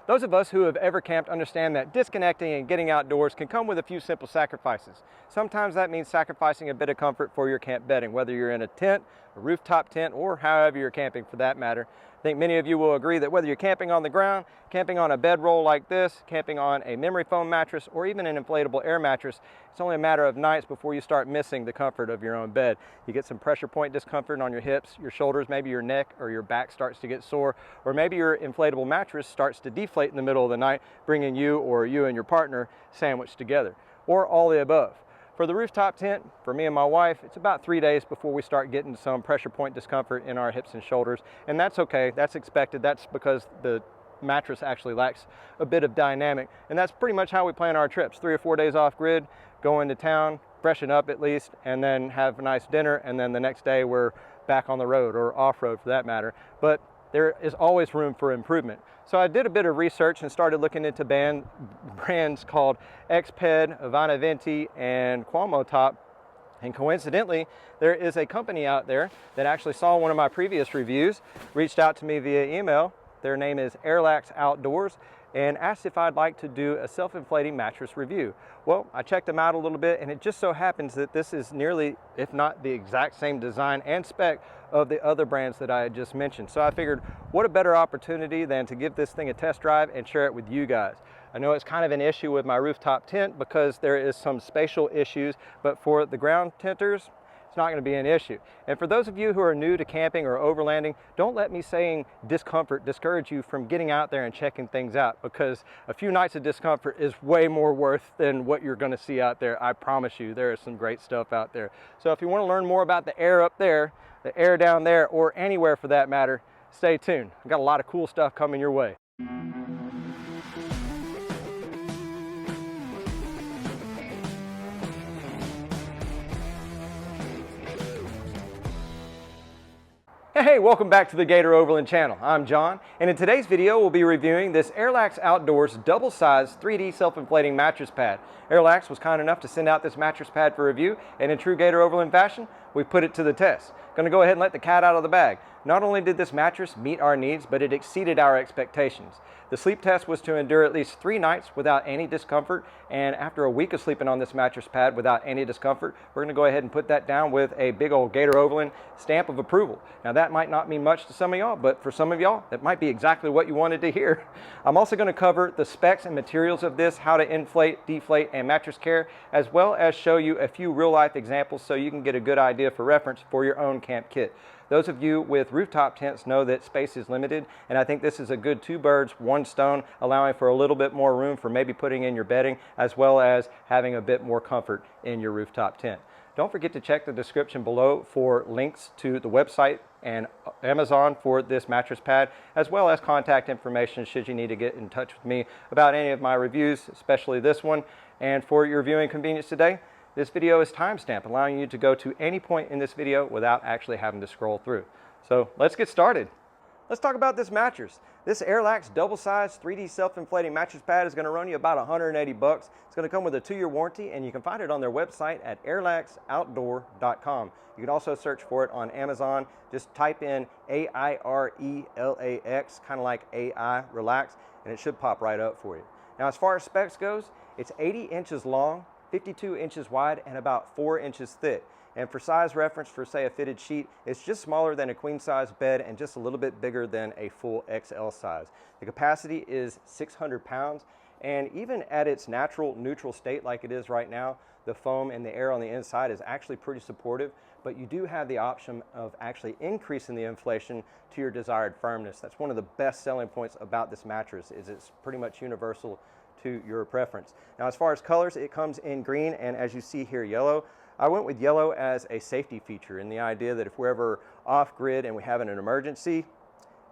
Those of us who have ever camped understand that disconnecting and getting outdoors can come with a few simple sacrifices. Sometimes that means sacrificing a bit of comfort for your camp bedding, whether you're in a tent, a rooftop tent, or however you're camping for that matter. I think many of you will agree that whether you're camping on the ground, camping on a bedroll like this, camping on a memory foam mattress, or even an inflatable air mattress, it's only a matter of nights before you start missing the comfort of your own bed. You get some pressure point discomfort on your hips, your shoulders, maybe your neck or your back starts to get sore, or maybe your inflatable mattress starts to deflate in the middle of the night, bringing you or you and your partner sandwiched together, or all the above. For the rooftop tent, for me and my wife, it's about 3 days before we start getting some pressure point discomfort in our hips and shoulders, and that's okay, that's expected. That's because the mattress actually lacks a bit of dynamic, and that's pretty much how we plan our trips. 3 or 4 days off grid, go into town, freshen up at least, and then have a nice dinner, and then the next day we're back on the road, or off-road for that matter. But there is always room for improvement. So I did a bit of research and started looking into brands called Exped, Vanaventi, and Quamotop. And coincidentally, there is a company out there that actually saw one of my previous reviews, reached out to me via email. Their name is Airelax Outdoors, and asked if I'd like to do a self-inflating mattress review. Well, I checked them out a little bit, and it just so happens that this is nearly, if not the exact same design and spec of the other brands that I had just mentioned. So I figured, what a better opportunity than to give this thing a test drive and share it with you guys. I know it's kind of an issue with my rooftop tent because there is some spatial issues, but for the ground tenters, it's not going to be an issue. And for those of you who are new to camping or overlanding, don't let me saying discomfort discourage you from getting out there and checking things out, because a few nights of discomfort is way more worth than what you're going to see out there. I promise you, there is some great stuff out there. So if you want to learn more about the air up there, the air down there, or anywhere for that matter, stay tuned. I've got a lot of cool stuff coming your way. Hey, welcome back to the Gator Overland channel. I'm John, and in today's video we'll be reviewing this Airelax Outdoors double-sized 3D self-inflating mattress pad. Airelax was kind enough to send out this mattress pad for review, and in true Gator Overland fashion, we put it to the test. Gonna go ahead and let the cat out of the bag. Not only did this mattress meet our needs, but it exceeded our expectations. The sleep test was to endure at least 3 nights without any discomfort, and after a week of sleeping on this mattress pad without any discomfort, we're going to go ahead and put that down with a big old Gator Overland stamp of approval. Now that might not mean much to some of y'all, but for some of y'all, that might be exactly what you wanted to hear. I'm also going to cover the specs and materials of this, how to inflate, deflate, and mattress care, as well as show you a few real-life examples so you can get a good idea for reference for your own camp kit. Those of you with rooftop tents know that space is limited, and I think this is a good 2 birds, 1 stone, allowing for a little bit more room for maybe putting in your bedding, as well as having a bit more comfort in your rooftop tent. Don't forget to check the description below for links to the website and Amazon for this mattress pad, as well as contact information should you need to get in touch with me about any of my reviews, especially this one. And for your viewing convenience today, this video is timestamped, allowing you to go to any point in this video without actually having to scroll through. So let's get started. Let's talk about this mattress. This Airelax double-sized 3D self-inflating mattress pad is going to run you about 180 bucks. It's going to come with a 2-year warranty, and you can find it on their website at airelaxoutdoor.com. You can also search for it on Amazon. Just type in AIRELAX, kind of like AI, relax, and it should pop right up for you. Now, as far as specs goes, it's 80 inches long, 52 inches wide, and about 4 inches thick. And for size reference, for say a fitted sheet, it's just smaller than a queen size bed and just a little bit bigger than a full XL size. The capacity is 600 pounds, and even at its natural neutral state like it is right now, the foam and the air on the inside is actually pretty supportive, but you do have the option of actually increasing the inflation to your desired firmness. That's one of the best selling points about this mattress, is it's pretty much universal to your preference. Now, as far as colors, it comes in green and, as you see here, yellow. I went with yellow as a safety feature, in the idea that if we're ever off grid and we have an emergency,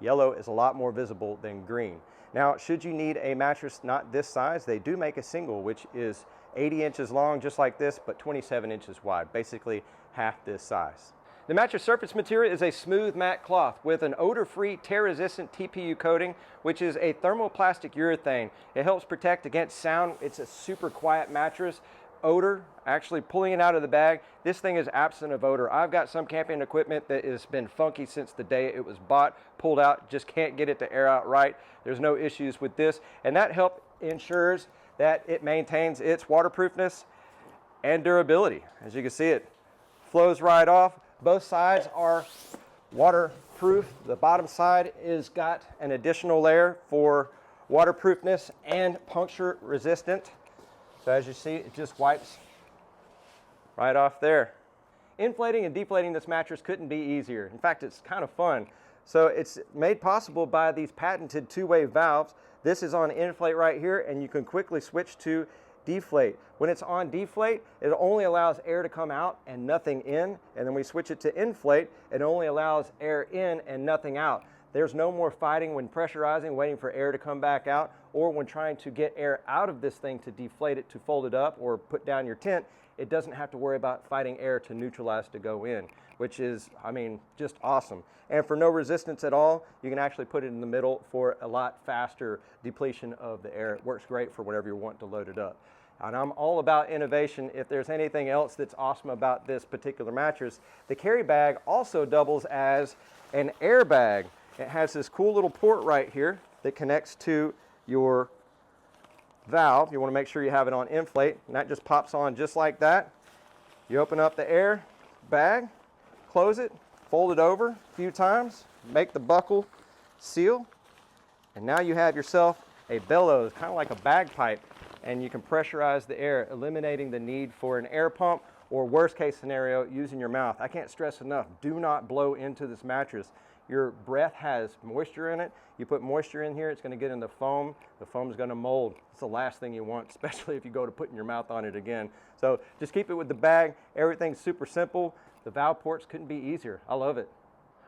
yellow is a lot more visible than green. Now, should you need a mattress not this size, they do make a single, which is 80 inches long, just like this, but 27 inches wide, basically half this size. The mattress surface material is a smooth matte cloth with an odor-free, tear-resistant TPU coating, which is a thermoplastic urethane. It helps protect against sound. It's a super quiet mattress. odor, actually pulling it out of the bag, this thing is absent of odor. I've got some camping equipment that has been funky since the day it was bought, pulled out, just can't get it to air out right. There's no issues with this, and that ensures that it maintains its waterproofness and durability. As you can see, it flows right off. Both sides are waterproof. The bottom side is got an additional layer for waterproofness and puncture resistant. So as you see, it just wipes right off there. Inflating and deflating this mattress couldn't be easier. In fact, it's kind of fun. So it's made possible by these patented two-way valves. This is on inflate right here, and you can quickly switch to deflate. When it's on deflate, it only allows air to come out and nothing in. And then we switch it to inflate, it only allows air in and nothing out. There's no more fighting when pressurizing, waiting for air to come back out, or when trying to get air out of this thing to deflate it, to fold it up or put down your tent. It doesn't have to worry about fighting air to neutralize to go in, which is, I mean, just awesome. And for no resistance at all, you can actually put it in the middle for a lot faster depletion of the air. It works great for whatever you want to load it up. And I'm all about innovation. If there's anything else that's awesome about this particular mattress, the carry bag also doubles as an air bag. It has this cool little port right here that connects to your valve. You want to make sure you have it on inflate, and that just pops on just like that. You open up the air bag, close it, fold it over a few times, make the buckle seal, and now you have yourself a bellows, kind of like a bagpipe, and you can pressurize the air, eliminating the need for an air pump, or worst case scenario, using your mouth. I can't stress enough, do not blow into this mattress. Your breath has moisture in it. You put moisture in here, it's going to get in the foam. The foam is going to mold. It's the last thing you want, especially if you go to putting your mouth on it again. So just keep it with the bag. Everything's super simple. The valve ports couldn't be easier. I love it.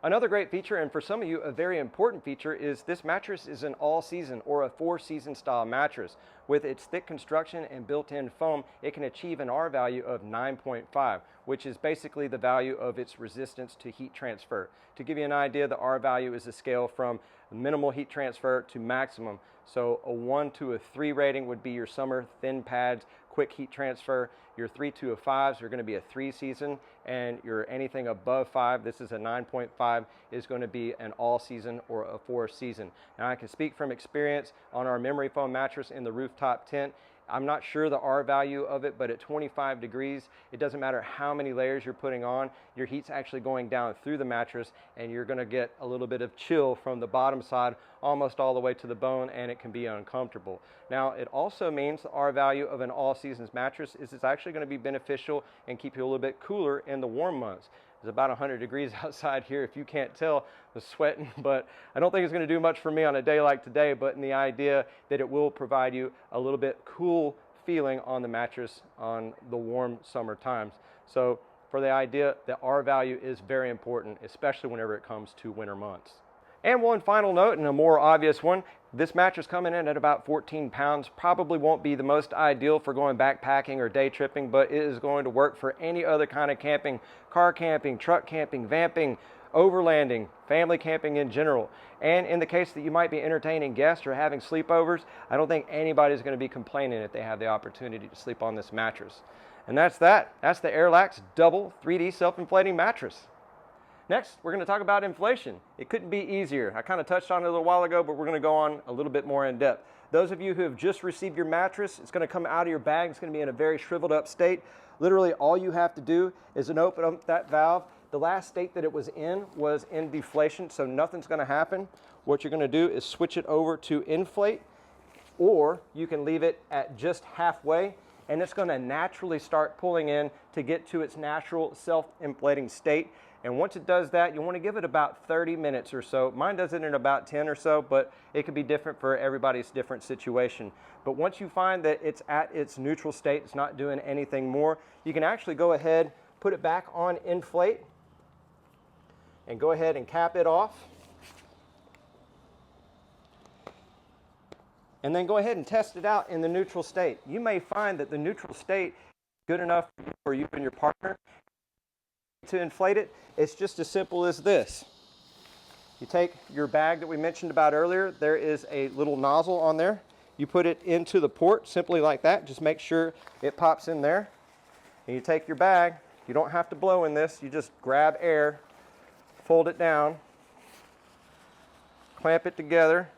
Another great feature, and for some of you a very important feature, is this mattress is an all-season or a four-season style mattress. With its thick construction and built-in foam, it can achieve an R value of 9.5, which is basically the value of its resistance to heat transfer. To give you an idea, the R value is a scale from minimal heat transfer to maximum. So a 1 to a 3 rating would be your summer thin pads, quick heat transfer. Your 3 to a 5s are going to be a 3-season, and your anything above 5, this is a 9.5, is going to be an all-season or a 4-season. Now I can speak from experience on our memory foam mattress in the rooftop tent. I'm not sure the R value of it, but at 25 degrees, it doesn't matter how many layers you're putting on, your heat's actually going down through the mattress, and you're going to get a little bit of chill from the bottom side almost all the way to the bone, and it can be uncomfortable. Now, it also means the R value of an all-seasons mattress is it's actually going to be beneficial and keep you a little bit cooler in the warm months. It's about 100 degrees outside here, if you can't tell, I'm sweating, but I don't think it's going to do much for me on a day like today, but in the idea that it will provide you a little bit cool feeling on the mattress on the warm summer times. So for the idea, the R value is very important, especially whenever it comes to winter months. And one final note, and a more obvious one, this mattress coming in at about 14 pounds probably won't be the most ideal for going backpacking or day tripping, but it is going to work for any other kind of camping, car camping, truck camping, vamping, overlanding, family camping in general. And in the case that you might be entertaining guests or having sleepovers, I don't think anybody's going to be complaining if they have the opportunity to sleep on this mattress. And that's that. That's the Airelax double 3D self-inflating mattress. Next, we're going to talk about inflation. It couldn't be easier. I kind of touched on it a little while ago, but we're going to go on a little bit more in depth. Those of you who have just received your mattress, it's going to come out of your bag. It's going to be in a very shriveled up state. Literally, all you have to do is open up that valve. The last state that it was in deflation, so nothing's going to happen. What you're going to do is switch it over to inflate, or you can leave it at just halfway, and it's going to naturally start pulling in to get to its natural self-inflating state. And once it does that, you want to give it about 30 minutes or so. Mine does it in about 10 or so, but it could be different for everybody's different situation. But once you find that it's at its neutral state, it's not doing anything more, you can actually go ahead, put it back on inflate, and go ahead and cap it off. And then go ahead and test it out in the neutral state. You may find that the neutral state is good enough for you and your partner to inflate it. It's just as simple as this. You take your bag that we mentioned about earlier. There is a little nozzle on there. You put it into the port simply like that. Just make sure it pops in there. And you take your bag. You don't have to blow in this. You just grab air, fold it down, clamp it together,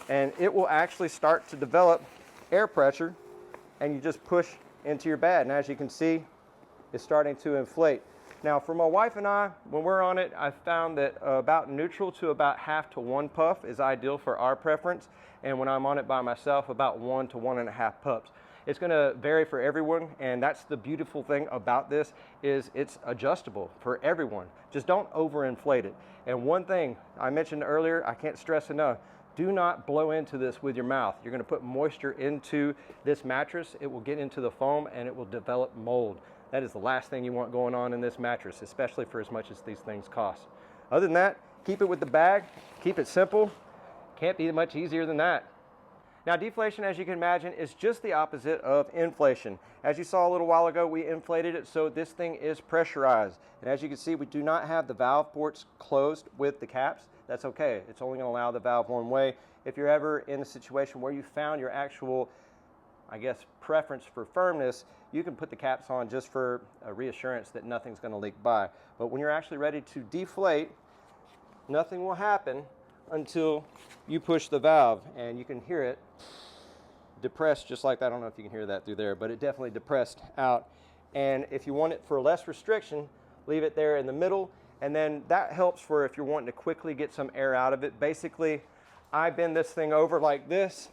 and it will actually start to develop air pressure, and you just push into your bag. And as you can see, it's starting to inflate. Now for my wife and I, when we're on it, I found that about neutral to about half to 1 puff is ideal for our preference. And when I'm on it by myself, about 1 to 1.5 puffs. It's gonna vary for everyone, and that's the beautiful thing about this, is it's adjustable for everyone. Just don't overinflate it. And one thing I mentioned earlier, I can't stress enough, do not blow into this with your mouth. You're gonna put moisture into this mattress, it will get into the foam and it will develop mold. That is the last thing you want going on in this mattress, especially for as much as these things cost. Other than that, keep it with the bag, keep it simple. Can't be much easier than that. Now deflation, as you can imagine, is just the opposite of inflation. As you saw a little while ago, we inflated it, so this thing is pressurized. And as you can see, we do not have the valve ports closed with the caps. That's okay. It's only going to allow the valve one way. If you're ever in a situation where you found your actual, I guess, preference for firmness, you can put the caps on just for a reassurance that nothing's going to leak by. But when you're actually ready to deflate, nothing will happen until you push the valve, and you can hear it depressed just like that. I don't know if you can hear that through there, but it definitely depressed out. And if you want it for less restriction, leave it there in the middle, and then that helps for if you're wanting to quickly get some air out of it. Basically, I bend this thing over like this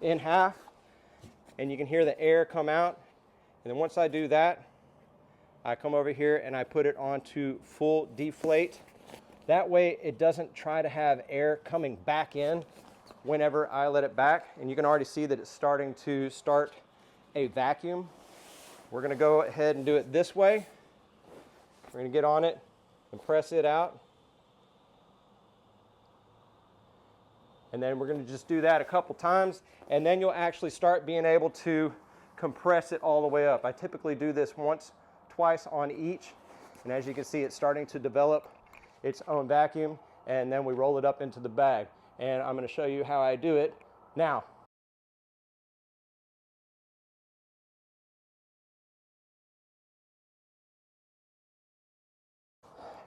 in half, and you can hear the air come out. And then once I do that, I come over here and I put it onto full deflate. That way it doesn't try to have air coming back in whenever I let it back. And you can already see that it's starting to start a vacuum. We're gonna go ahead and do it this way. We're gonna get on it and press it out. And then we're gonna just do that a couple times, and then you'll actually start being able to compress it all the way up. I typically do this once, twice on each. And as you can see, it's starting to develop its own vacuum, and then we roll it up into the bag. And I'm going to show you how I do it now.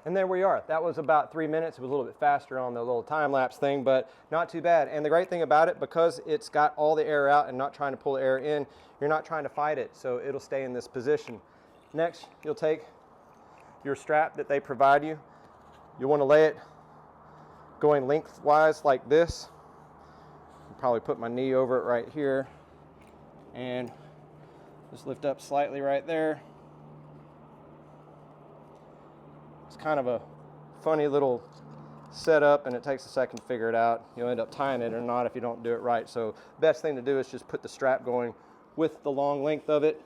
And there we are. That was about 3 minutes. It was a little bit faster on the little time-lapse thing, but not too bad. And the great thing about it, because it's got all the air out and not trying to pull air in, you're not trying to fight it, so it'll stay in this position. Next, you'll take your strap that they provide you. You want to lay it going lengthwise like this. I'll probably put my knee over it right here and just lift up slightly right there. It's kind of a funny little setup, and it takes a second to figure it out. You'll end up tying it or not if you don't do it right. So best thing to do is just put the strap going with the long length of it,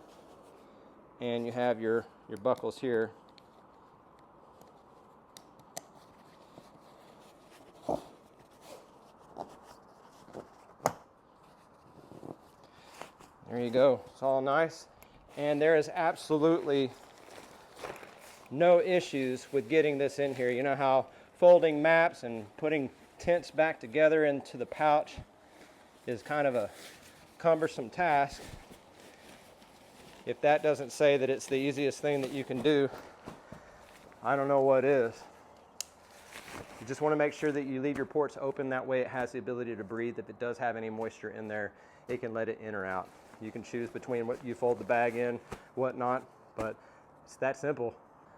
and you have your buckles here. There you go. It's all nice. And there is absolutely no issues with getting this in here. You know how folding maps and putting tents back together into the pouch is kind of a cumbersome task. If that doesn't say that it's the easiest thing that you can do, I don't know what is. You just want to make sure that you leave your ports open. That way it has the ability to breathe. If it does have any moisture in there, it can let it in or out. You can choose between what you fold the bag in, whatnot, but it's that simple.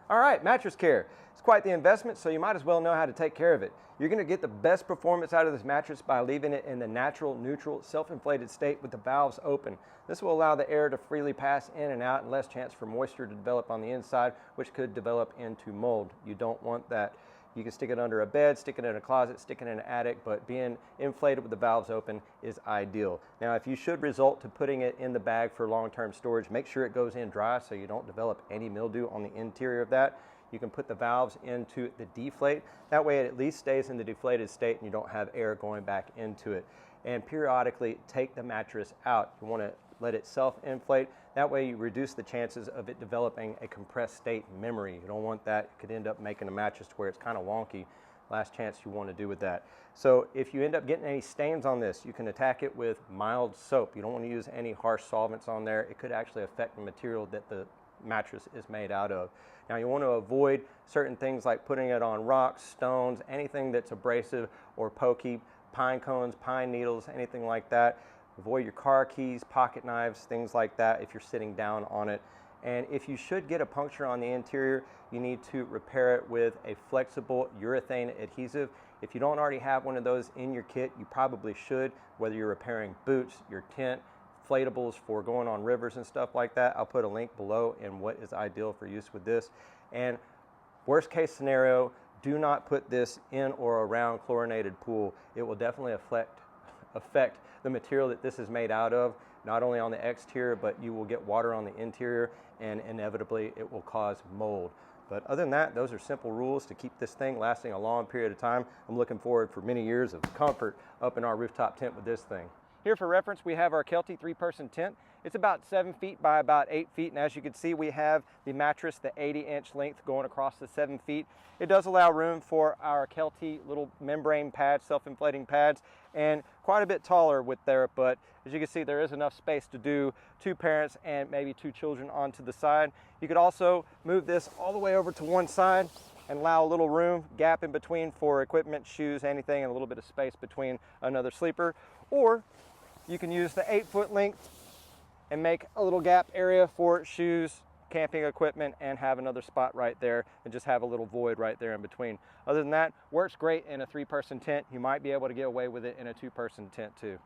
All right, mattress care. It's quite the investment, so you might as well know how to take care of it. You're going to get the best performance out of this mattress by leaving it in the natural, neutral, self-inflated state with the valves open. This will allow the air to freely pass in and out, and less chance for moisture to develop on the inside, which could develop into mold. You don't want that. You can stick it under a bed, stick it in a closet, stick it in an attic, but being inflated with the valves open is ideal. Now, if you should result to putting it in the bag for long-term storage, make sure it goes in dry so you don't develop any mildew on the interior of that. You can put the valves into the deflate. That way it at least stays in the deflated state and you don't have air going back into it. And periodically take the mattress out. You want to let it self-inflate. That way you reduce the chances of it developing a compressed state memory. You don't want that. It could end up making a mattress to where it's kind of wonky. last chance you want to do with that. So if you end up getting any stains on this, you can attack it with mild soap. You don't want to use any harsh solvents on there. It could actually affect the material that the mattress is made out of. Now you want to avoid certain things like putting it on rocks, stones, anything that's abrasive or pokey, pine cones, pine needles, anything like that. Avoid your car keys, pocket knives, things like that if you're sitting down on it. And if you should get a puncture on the interior, you need to repair it with a flexible urethane adhesive. If you don't already have one of those in your kit, you probably should, whether you're repairing boots, your tent, inflatables for going on rivers and stuff like that. I'll put a link below in what is ideal for use with this. And worst case scenario, do not put this in or around chlorinated pool. It will definitely affect the material that this is made out of, not only on the exterior, but you will get water on the interior, and inevitably it will cause mold. But other than that, those are simple rules to keep this thing lasting a long period of time. I'm looking forward for many years of comfort up in our rooftop tent with this thing. Here for reference, we have our Kelty 3-person tent. It's about 7 feet by about 8 feet, and as you can see, we have the mattress, the 80-inch length going across the 7 feet. It does allow room for our Kelty little membrane pads, self-inflating pads, and quite a bit taller with there, but as you can see, there is enough space to do 2 parents and maybe 2 children onto the side. You could also move this all the way over to one side and allow a little room, gap in between for equipment, shoes, anything, and a little bit of space between another sleeper. Or you can use the 8-foot length and make a little gap area for shoes, camping equipment, and have another spot right there and just have a little void right there in between. Other than that, works great in a 3-person tent. You might be able to get away with it in a 2-person tent too.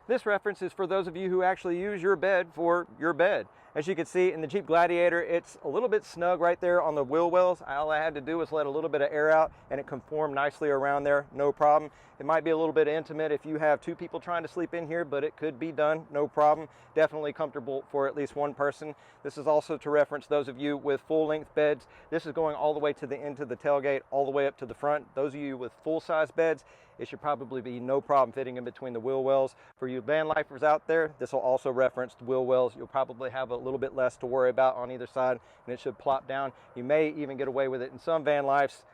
This reference is for those of you who actually use your bed for your bed. As you can see in the Jeep Gladiator, it's a little bit snug right there on the wheel wells. All I had to do was let a little bit of air out and it conformed nicely around there, no problem. It might be a little bit intimate if you have 2 people trying to sleep in here, but it could be done, no problem. Definitely comfortable for at least 1 person. This is also to reference those of you with full-length beds. This is going all the way to the end of the tailgate, all the way up to the front. Those of you with full-size beds, it should probably be no problem fitting in between the wheel wells. For you van lifers out there, this will also reference the wheel wells. You'll probably have a little bit less to worry about on either side, and it should plop down. You may even get away with it in some van lifes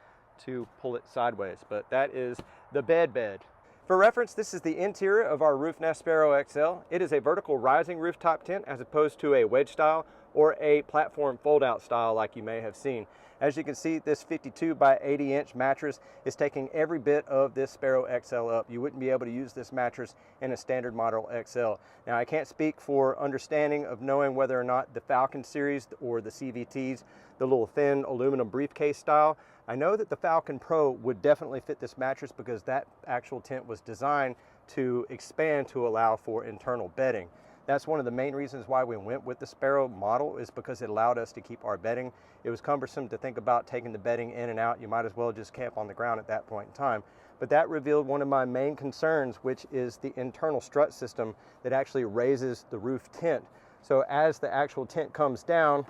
to pull it sideways, but that is the bed. For reference, this is the interior of our Roof Nest Sparrow XL. It is a vertical rising rooftop tent as opposed to a wedge style or a platform fold-out style like you may have seen. As you can see, this 52 by 80 inch mattress is taking every bit of this Sparrow XL up. You wouldn't be able to use this mattress in a standard model XL. Now, I can't speak for understanding of knowing whether or not the Falcon series or the CVTs, the little thin aluminum briefcase style. I know that the Falcon Pro would definitely fit this mattress because that actual tent was designed to expand to allow for internal bedding. That's one of the main reasons why we went with the Sparrow model, is because it allowed us to keep our bedding. It was cumbersome to think about taking the bedding in and out. You might as well just camp on the ground at that point in time. But that revealed one of my main concerns, which is the internal strut system that actually raises the roof tent. So as the actual tent comes down,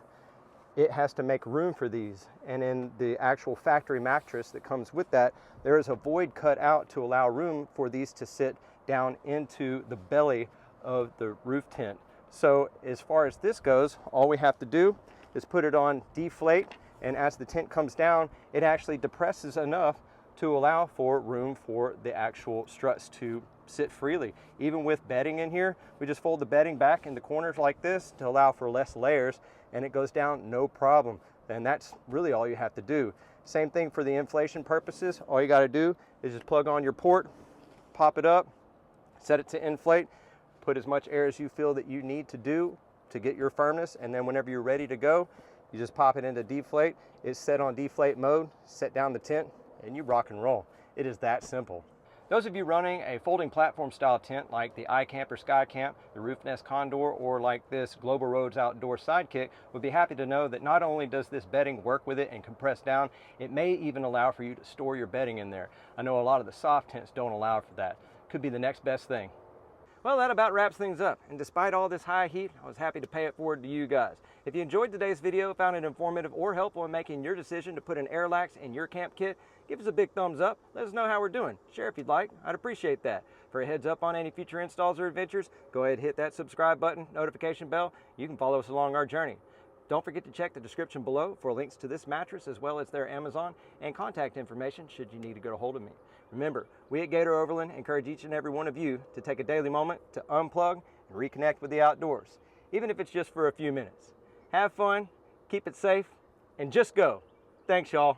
it has to make room for these. And in the actual factory mattress that comes with that, there is a void cut out to allow room for these to sit down into the belly of the roof tent. So as far as this goes, all we have to do is put it on deflate, and as the tent comes down, it actually depresses enough to allow for room for the actual struts to sit freely. Even with bedding in here, we just fold the bedding back in the corners like this to allow for less layers, and it goes down no problem. And that's really all you have to do. Same thing for the inflation purposes. All you got to do is just plug on your port, pop it up, set it to inflate, put as much air as you feel that you need to do to get your firmness, and then whenever you're ready to go, you just pop it into deflate. It's set on deflate mode, set down the tent, and you rock and roll. It is that simple. Those of you running a folding platform style tent like the iCamp or SkyCamp, the Roof Nest Condor, or like this Global Roads Outdoor Sidekick would be happy to know that not only does this bedding work with it and compress down, it may even allow for you to store your bedding in there. I know a lot of the soft tents don't allow for that. Could be the next best thing. Well, that about wraps things up, and despite all this high heat, I was happy to pay it forward to you guys. If you enjoyed today's video, found it informative or helpful in making your decision to put an Airelax in your camp kit, give us a big thumbs up, let us know how we're doing. Share if you'd like, I'd appreciate that. For a heads up on any future installs or adventures, go ahead and hit that subscribe button, notification bell. You can follow us along our journey. Don't forget to check the description below for links to this mattress as well as their Amazon and contact information should you need to get a hold of me. Remember, we at Gator Overland encourage each and every one of you to take a daily moment to unplug and reconnect with the outdoors, even if it's just for a few minutes. Have fun, keep it safe, and just go. Thanks, y'all.